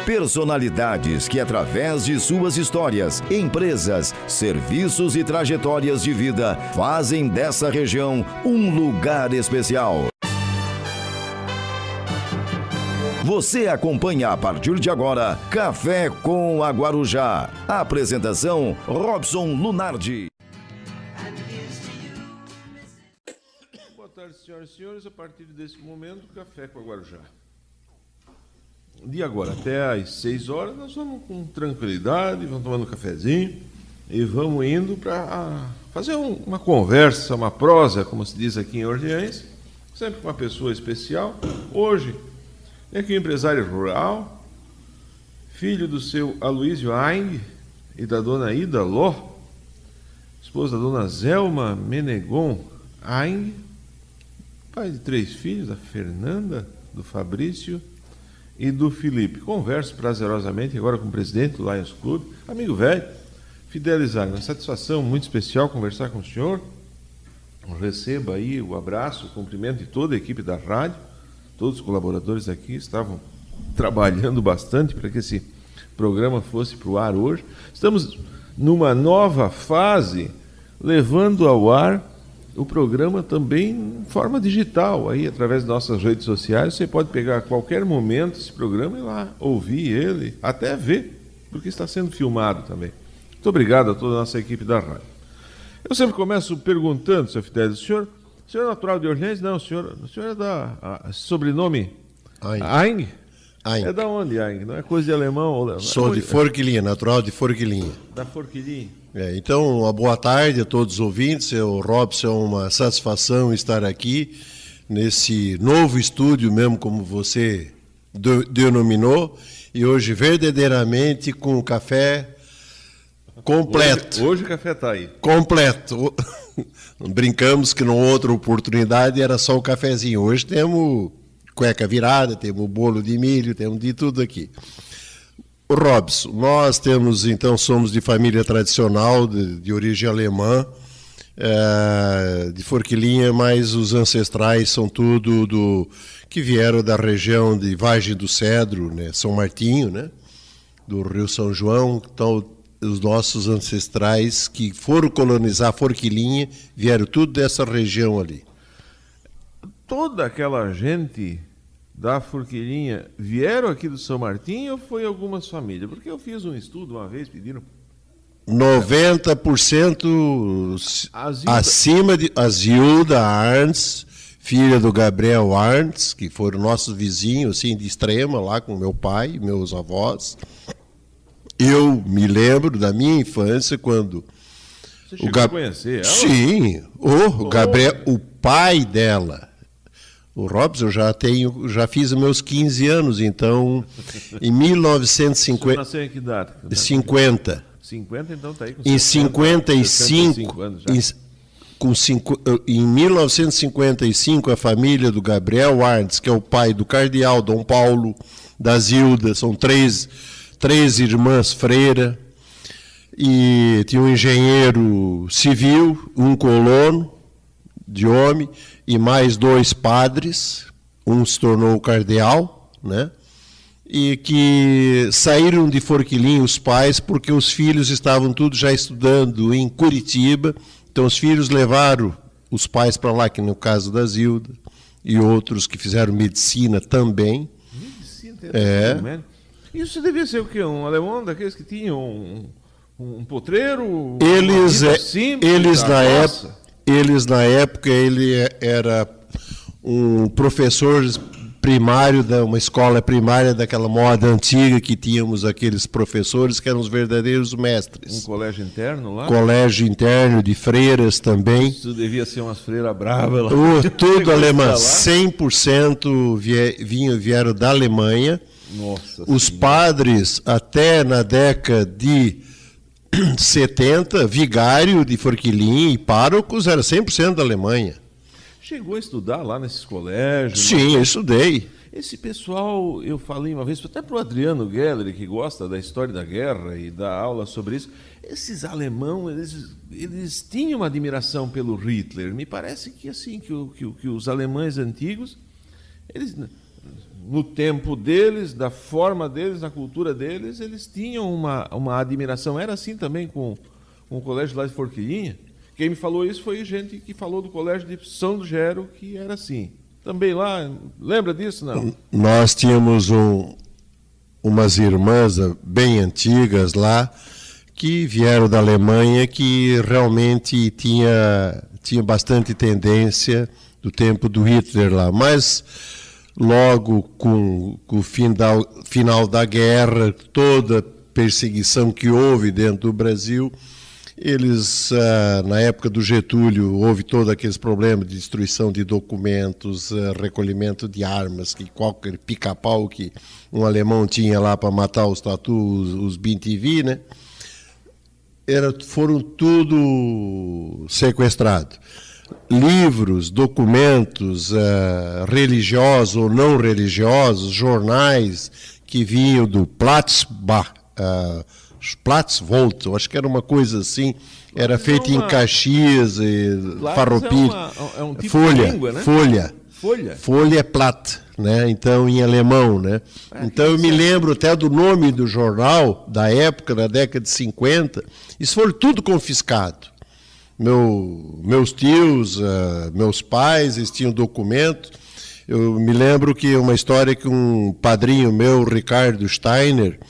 Personalidades que, através de suas histórias, empresas, serviços e trajetórias de vida, fazem dessa região um lugar especial. Você acompanha a partir de agora Café com a Guarujá. Apresentação Robson Lunardi. Boa tarde, senhoras e senhores. A partir desse momento, Café com a Guarujá. De agora até às 6 horas, nós vamos com tranquilidade, vamos tomando um cafezinho e vamos indo para fazer uma conversa, uma prosa, como se diz aqui em Orleans, sempre com uma pessoa especial. Hoje, é aqui um empresário rural, filho do seu Aloysio Aing e da dona Ida Ló, esposa da dona Zelma Menegon Aing, pai de 3 filhos, da Fernanda, do Fabrício e do Felipe. Converso prazerosamente agora com o presidente do Lions Club, amigo velho, Fidelizar. Uma satisfação muito especial conversar com o senhor. Receba aí o abraço, o cumprimento de toda a equipe da rádio. Todos os colaboradores aqui estavam trabalhando bastante para que esse programa fosse para o ar hoje. Estamos numa nova fase, levando ao ar o programa também em forma digital, aí através das nossas redes sociais. Você pode pegar a qualquer momento esse programa e ir lá ouvir ele, até ver, porque está sendo filmado também. Muito obrigado a toda a nossa equipe da rádio. Eu sempre começo perguntando, seu Fidelio, o senhor é natural de Orleans? Não, o senhor é da sobrenome Aing? Aing. É da onde, Aing? Não é coisa de alemão? Sou de Forquilinha, natural de Forquilinha. Da Forquilinha. Então, uma boa tarde a todos os ouvintes. O Robson, é uma satisfação estar aqui nesse novo estúdio, mesmo como você denominou, e hoje verdadeiramente com o café completo. Hoje o café está aí. Completo. Brincamos que numa outra oportunidade era só o cafezinho. Hoje temos cueca virada, temos bolo de milho, temos de tudo aqui. Robson, nós temos, então, somos de família tradicional, de origem alemã, de Forquilinha, mas os ancestrais são tudo que vieram da região de Vargem do Cedro, né, São Martinho, né, do Rio São João. Então, os nossos ancestrais que foram colonizar Forquilinha vieram tudo dessa região ali. Toda aquela gente da Forquilinha vieram aqui do São Martinho ou foi algumas famílias? Porque eu fiz um estudo uma vez, pediram 90% acima de a Zilda Arns, filha do Gabriel Arns, que foram nossos vizinhos assim, de Extrema, lá com meu pai, meus avós. Eu me lembro da minha infância quando você chegou a conhecer ela? Sim, o Gabriel, o pai dela. O Robson, eu já fiz meus 15 anos, então, em 1950... Você nasceu em que data? 50. 50, então está aí com 55 anos já. Em 1955, a família do Gabriel Arns, que é o pai do cardeal Dom Paulo, da Zilda, são três irmãs freira, e tinha um engenheiro civil, um colono de homem, e mais 2 padres, um se tornou cardeal, né? E que saíram de Forquilinha os pais porque os filhos estavam todos já estudando em Curitiba, então os filhos levaram os pais para lá, que no caso da Zilda, e outros que fizeram medicina também. Medicina, Isso devia ser o quê? Um alemão daqueles que tinham um potreiro? Eles na época, ele era um professor primário de uma escola primária daquela moda antiga que tínhamos aqueles professores que eram os verdadeiros mestres. Um colégio interno lá? Colégio interno de freiras também. Isso devia ser umas freiras bravas lá. Tudo alemã, 100% vieram da Alemanha. Nossa Os senhora. Padres, até na década de 70, vigário de Forquilinha e párocos era 100% da Alemanha. Chegou a estudar lá nesses colégios? Sim, eu estudei. Esse pessoal, eu falei uma vez, até para o Adriano Geller, que gosta da história da guerra e dá aula sobre isso, esses alemães, eles tinham uma admiração pelo Hitler. Me parece que assim que os alemães antigos, eles no tempo deles, da forma deles, na cultura deles, eles tinham uma admiração. Era assim também com o colégio lá de Forquilinha. Quem me falou isso foi gente que falou do colégio de São do Gero, que era assim. Também lá, lembra disso, não? Nós tínhamos umas irmãs bem antigas lá, que vieram da Alemanha, que realmente tinha bastante tendência do tempo do Hitler lá. Mas logo com o final da guerra, toda a perseguição que houve dentro do Brasil, eles, na época do Getúlio, houve todos aqueles problemas de destruição de documentos, recolhimento de armas, que qualquer pica-pau que um alemão tinha lá para matar os tatus, os BNTV, né? Foram tudo sequestrados. Livros, documentos religiosos ou não religiosos, jornais que vinham do Platzvolt, acho que era uma coisa assim, era feito em Caxias, Farroupilha, é um tipo folha, de língua, né? Folha é Platt, né? Então em alemão, né? Então eu me lembro até do nome do jornal da época, na década de 50, isso foi tudo confiscado. Meus tios, meus pais, eles tinham documento. Eu me lembro que uma história que um padrinho meu, Ricardo Steiner,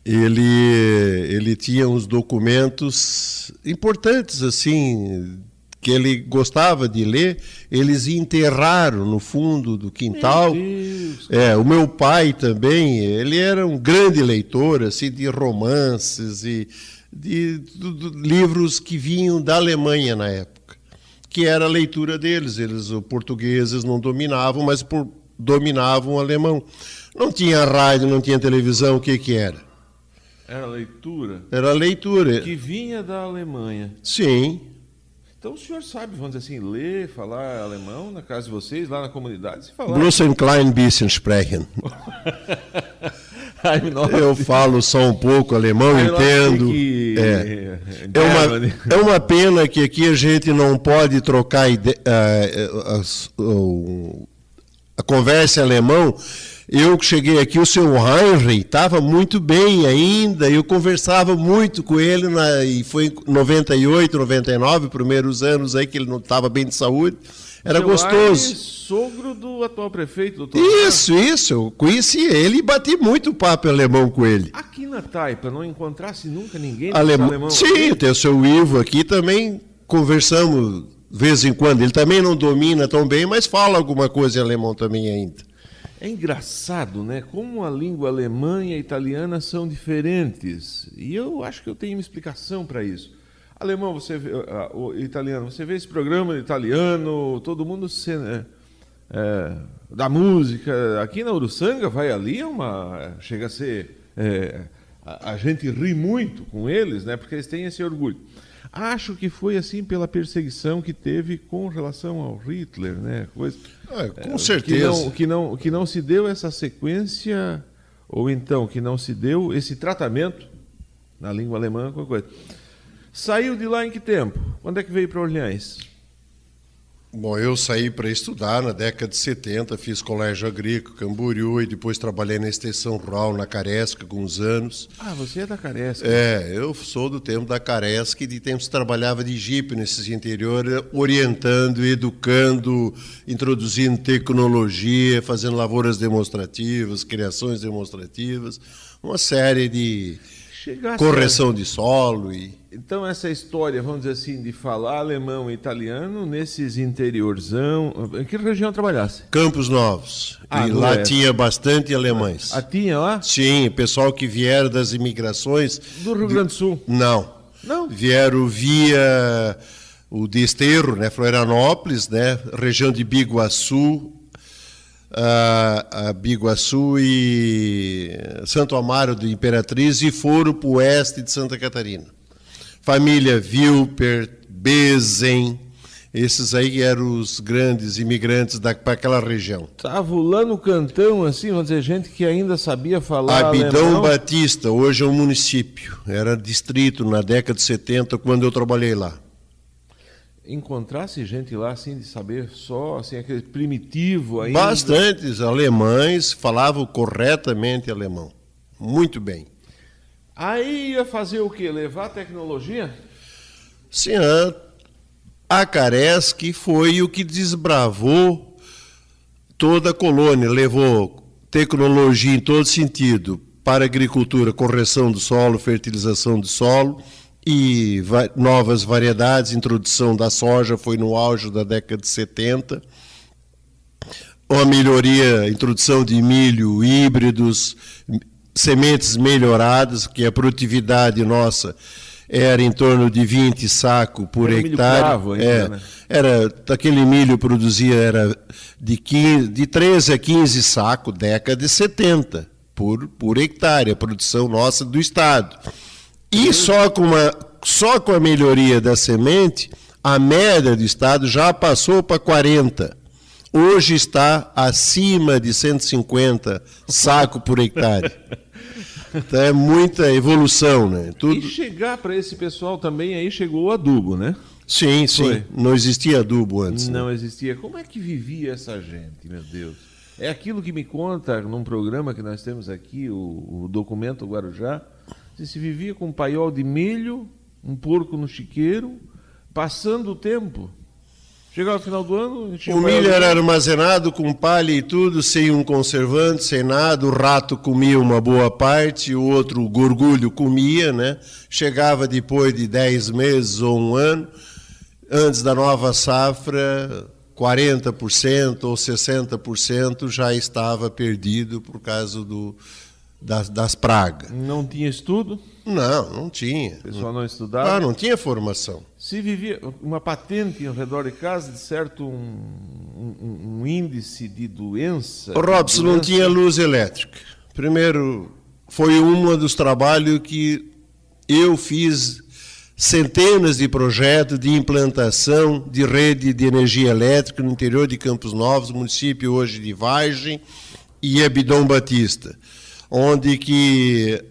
ele tinha uns documentos importantes, assim, que ele gostava de ler, eles enterraram no fundo do quintal. O meu pai também, ele era um grande leitor, assim, de romances e de livros que vinham da Alemanha na época, que era a leitura deles. Os portugueses não dominavam, mas dominavam o alemão. Não tinha rádio, não tinha televisão, o que era? Era leitura? Era leitura. Que vinha da Alemanha. Sim. Então o senhor sabe, vamos dizer assim, ler, falar alemão na casa de vocês, lá na comunidade? Se falar... Bloß ein klein bisschen sprechen. Eu falo só um pouco alemão, entendo. É uma pena que aqui a gente não pode trocar a conversa em alemão. Eu que cheguei aqui, o seu Heinrich estava muito bem ainda, eu conversava muito com ele, e foi em 98, 99, primeiros anos aí que ele não estava bem de saúde. Era seu gostoso. Heinrich, sogro do atual prefeito, doutor. Isso, eu conheci ele e bati muito papo alemão com ele. Aqui na Taipa, não encontrasse nunca ninguém alemão? Sim, tem o seu Ivo aqui também, conversamos de vez em quando. Ele também não domina tão bem, mas fala alguma coisa em alemão também ainda. É engraçado, né? Como a língua alemã e a italiana são diferentes. E eu acho que eu tenho uma explicação para isso. Alemão, você vê, o italiano, você vê esse programa italiano, todo mundo da música. Aqui na Uruçanga, vai ali, chega a ser... a gente ri muito com eles, né? Porque eles têm esse orgulho. Acho que foi assim pela perseguição que teve com relação ao Hitler, né? Com certeza. Que não se deu essa sequência, ou então que não se deu esse tratamento na língua alemã, qualquer coisa. Saiu de lá em que tempo? Quando é que veio para Orleans? Bom, eu saí para estudar na década de 70, fiz colégio agrícola, Camboriú, e depois trabalhei na extensão rural, na Caresca, alguns anos. Ah, você é da Caresca. Eu sou do tempo da Caresca, e de tempo se trabalhava de jipe nesses interiores, orientando, educando, introduzindo tecnologia, fazendo lavouras demonstrativas, criações demonstrativas, uma série de correção de solo e... Então, essa história, vamos dizer assim, de falar alemão e italiano nesses interiorzão... Em que região trabalhasse? Campos Novos. E lá tinha bastante alemães. Tinha lá? Sim, pessoal que vieram das imigrações... Do Rio Grande do Sul? Não. Não? Vieram via o Desterro, né, Florianópolis, né, região de Biguaçu, Biguaçu e Santo Amaro de Imperatriz, e foram para o oeste de Santa Catarina. Família Wilper, Bezen, esses aí eram os grandes imigrantes para aquela região. Estava lá no cantão, assim, vamos dizer, gente que ainda sabia falar Abidão alemão. Batista, hoje é um município, era distrito na década de 70, quando eu trabalhei lá. encontrasse gente lá assim de saber só, assim, aquele primitivo ainda? Bastantes alemães falavam corretamente alemão. Muito bem. Aí ia fazer o quê? Levar tecnologia? Sim, a Caresc foi o que desbravou toda a colônia, levou tecnologia em todo sentido para a agricultura, correção do solo, fertilização do solo e novas variedades, introdução da soja foi no auge da década de 70, uma melhoria, introdução de milho, híbridos, sementes melhoradas, que a produtividade nossa era em torno de 20 sacos por hectare. Milho cravo ainda, né? Aquele milho produzia era de 13 a 15 sacos, década de 70 por hectare, a produção nossa do estado. E só com a melhoria da semente, a média do estado já passou para 40. Hoje está acima de 150 sacos por hectare. Então é muita evolução, né? Tudo... E chegar para esse pessoal também, aí chegou o adubo, né? Sim, sim. Foi. Não existia adubo antes. Não, né? existia. Como é que vivia essa gente, meu Deus? É aquilo que me conta num programa que nós temos aqui, o Documento Guarujá. Se vivia com um paiol de milho, um porco no chiqueiro, passando o tempo. Chegava no final do ano... O milho era armazenado com palha e tudo, sem um conservante, sem nada. O rato comia uma boa parte, o outro, o gorgulho, comia, né? Chegava depois de 10 meses ou um ano, antes da nova safra, 40% ou 60% já estava perdido por causa das pragas. Não tinha estudo? Não tinha. O pessoal não estudava? Não tinha formação. Se vivia uma patente ao redor de casa, de certo um índice de doença... O Robson, não tinha luz elétrica. Primeiro, foi um dos trabalhos que eu fiz centenas de projetos de implantação de rede de energia elétrica no interior de Campos Novos, município hoje de Vargem e Abidão Batista, onde que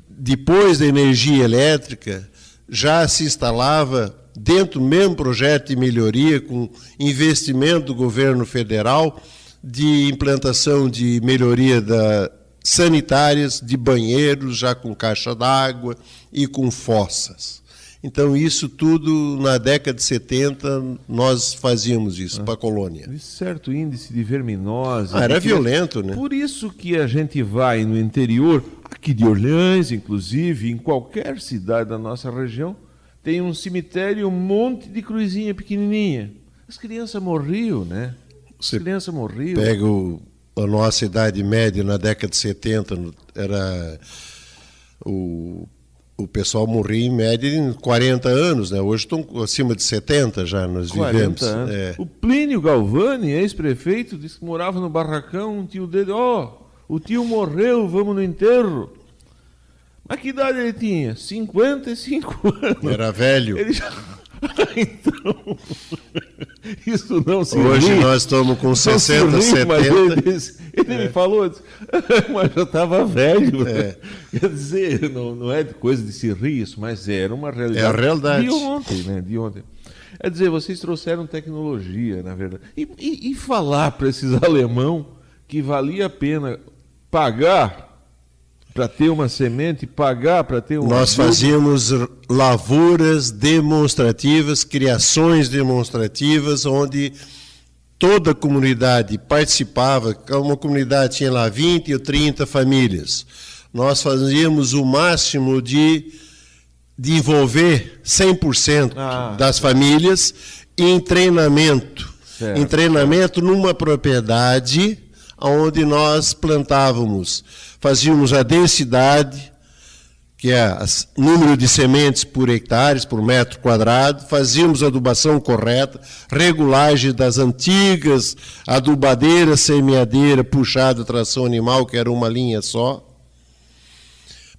depois da energia elétrica já se instalava dentro do mesmo projeto de melhoria com investimento do governo federal de implantação de melhoria sanitárias, de banheiros já com caixa d'água e com fossas. Então isso tudo na década de 70 nós fazíamos isso para a colônia. De certo índice de verminose. Era violento, né? Por isso que a gente vai no interior, aqui de Orleans, inclusive, em qualquer cidade da nossa região, tem um cemitério, um monte de cruzinha pequenininha. As crianças morriam, né? As crianças morriam. Pega a nossa idade média na década de 70, era o pessoal morria em média em 40 anos, né? Hoje estão acima de 70 já, nós 40 vivemos. Anos. O Plínio Galvani, ex-prefeito, disse que morava no barracão, um tio dele, o tio morreu, vamos no enterro. Mas que idade ele tinha? 55 anos. Era velho. Ele já... Então, isso não se Hoje ri. nós estamos com 60, 70. Mas ele me falou, disse, mas eu estava velho. Quer dizer, não é coisa de se rir isso, mas era uma realidade. É a realidade. De ontem, né? De ontem. Quer dizer, vocês trouxeram tecnologia, na verdade. E falar para esses alemão que valia a pena pagar para ter uma semente, pagar para ter Nós fazíamos lavouras demonstrativas, criações demonstrativas, onde toda a comunidade participava. Uma comunidade tinha lá 20 ou 30 famílias. Nós fazíamos o máximo de envolver 100% das famílias em treinamento. Certo. Em treinamento numa propriedade onde nós plantávamos, fazíamos a densidade, que é o número de sementes por hectares, por metro quadrado, fazíamos a adubação correta, regulagem das antigas adubadeira, semeadeira, puxada, tração animal, que era uma linha só,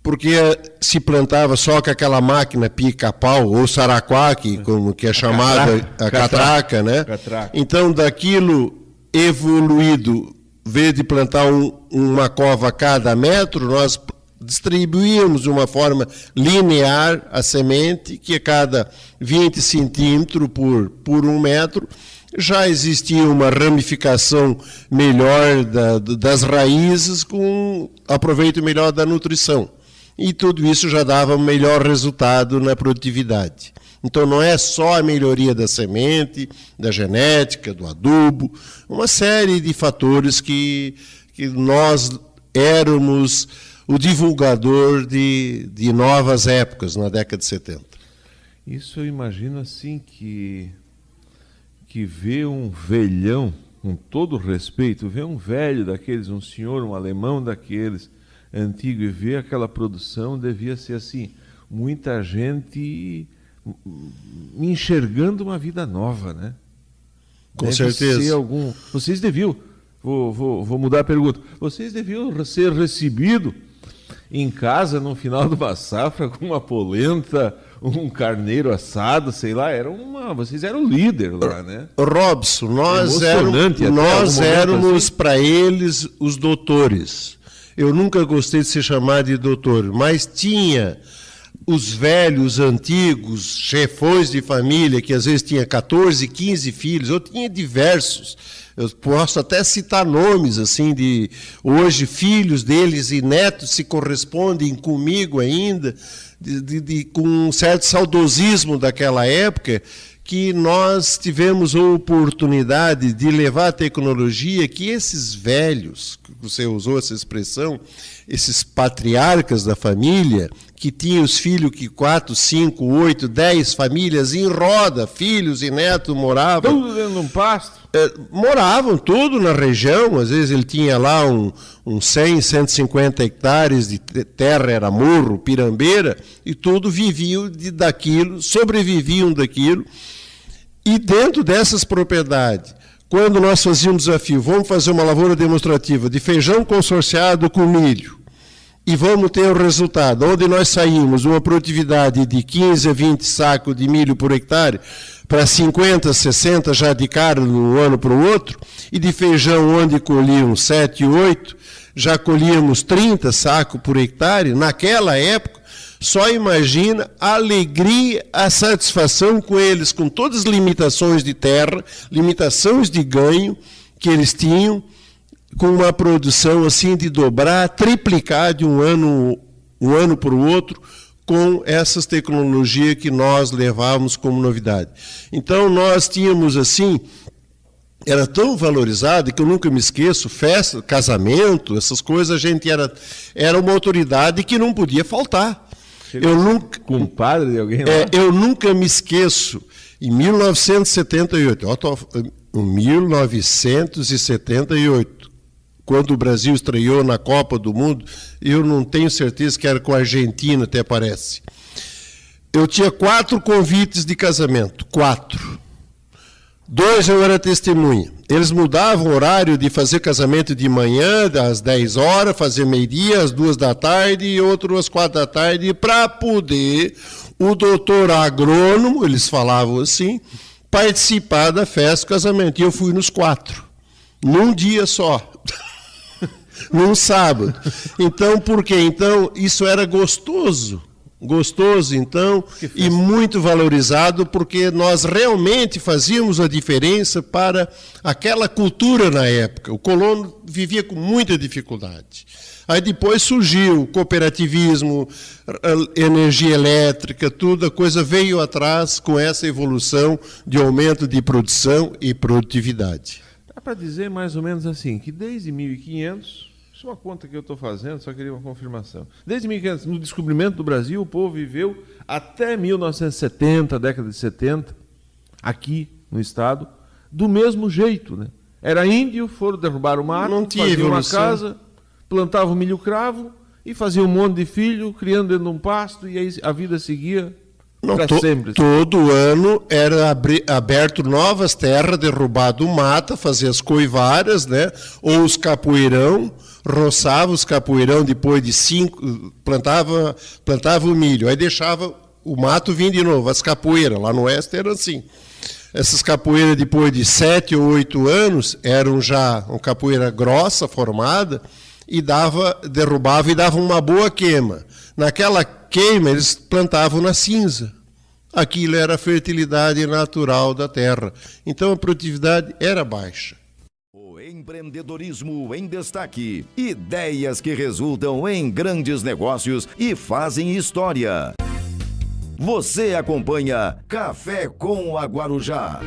porque se plantava só com aquela máquina pica-pau, ou saraquá, como que é chamada a catraca, né? Catraca. Então, daquilo evoluído, em vez de plantar uma cova a cada metro, nós distribuíamos de uma forma linear a semente, que a cada 20 centímetros por 1 metro, já existia uma ramificação melhor das raízes com aproveito melhor da nutrição. E tudo isso já dava um melhor resultado na produtividade. Então não é só a melhoria da semente, da genética, do adubo, uma série de fatores que nós éramos o divulgador de novas épocas na década de 70. Isso eu imagino assim que ver um velhão, com todo respeito, ver um velho daqueles, um senhor, um alemão daqueles, antigo, e ver aquela produção, devia ser assim, muita gente enxergando uma vida nova, né? Com Deve certeza. Ser vocês deviam, vou mudar a pergunta, vocês deviam ser recebidos em casa no final de uma safra com uma polenta, um carneiro assado, sei lá, vocês eram líder lá, né? Robson, nós Emocionante, éramos assim. para eles os doutores. Eu nunca gostei de ser chamado de doutor, mas tinha os velhos, antigos, chefões de família, que às vezes tinha 14, 15 filhos, eu tinha diversos. Eu posso até citar nomes, assim, de hoje filhos deles e netos se correspondem comigo ainda, com um certo saudosismo daquela época, que nós tivemos a oportunidade de levar a tecnologia que esses velhos, você usou essa expressão, esses patriarcas da família, que tinham os filhos que 4, 5, 8, 10 famílias em roda, filhos e netos moravam. Tudo dentro de um pasto? Moravam tudo na região, às vezes ele tinha lá uns 100, 150 hectares de terra, era morro, pirambeira, e tudo viviam daquilo, sobreviviam daquilo. E dentro dessas propriedades, quando nós fazíamos desafio, vamos fazer uma lavoura demonstrativa de feijão consorciado com milho, e vamos ter o resultado, onde nós saímos uma produtividade de 15 a 20 sacos de milho por hectare, para 50, 60 já de cara de um ano para o outro, e de feijão onde colhíamos 7, 8, já colhíamos 30 sacos por hectare, naquela época, só imagina a alegria, a satisfação com eles, com todas as limitações de terra, limitações de ganho que eles tinham, com uma produção assim de dobrar, triplicar de um ano para o outro, com essas tecnologias que nós levávamos como novidade. Então nós tínhamos assim, era tão valorizado que eu nunca me esqueço, festa, casamento, essas coisas, a gente era uma autoridade que não podia faltar. Compadre de alguém lá? Eu nunca me esqueço, em 1978, quando o Brasil estreou na Copa do Mundo, eu não tenho certeza que era com a Argentina, até parece. Eu tinha 4 convites de casamento, 4. 2 eu era testemunha. Eles mudavam o horário de fazer casamento de manhã, às 10 horas, fazer meio-dia, às 2 da tarde, e outro às 4 da tarde, para poder o doutor agrônomo, eles falavam assim, participar da festa do casamento. E eu fui nos 4, num dia só. Num sábado. Então, por quê? Então, isso era gostoso, então, e muito valorizado, porque nós realmente fazíamos a diferença para aquela cultura na época. O colono vivia com muita dificuldade. Aí depois surgiu o cooperativismo, energia elétrica, tudo, a coisa veio atrás com essa evolução de aumento de produção e produtividade. Dá para dizer mais ou menos assim, que desde 1500... Isso é uma conta que eu estou fazendo, só queria uma confirmação. Desde 1500, no descobrimento do Brasil, o povo viveu até 1970, década de 70, aqui no estado, do mesmo jeito, né? Era índio, foram derrubar o mato, faziam uma casa, plantavam milho cravo e faziam um monte de filho, criando dentro de um pasto, e aí a vida seguia para sempre. Todo ano era aberto novas terras, derrubado mata, fazia as coivaras, né? Ou os capoeirão, roçava os capoeirão depois de 5, plantava o milho, aí deixava o mato vir de novo, as capoeiras, lá no oeste era assim. Essas capoeiras depois de 7 ou 8 anos, eram já uma capoeira grossa, formada, e derrubava e dava uma boa queima. Naquela queima eles plantavam na cinza. Aquilo era a fertilidade natural da terra. Então a produtividade era baixa. O empreendedorismo em destaque. Ideias que resultam em grandes negócios e fazem história. Você acompanha Café com a Guarujá.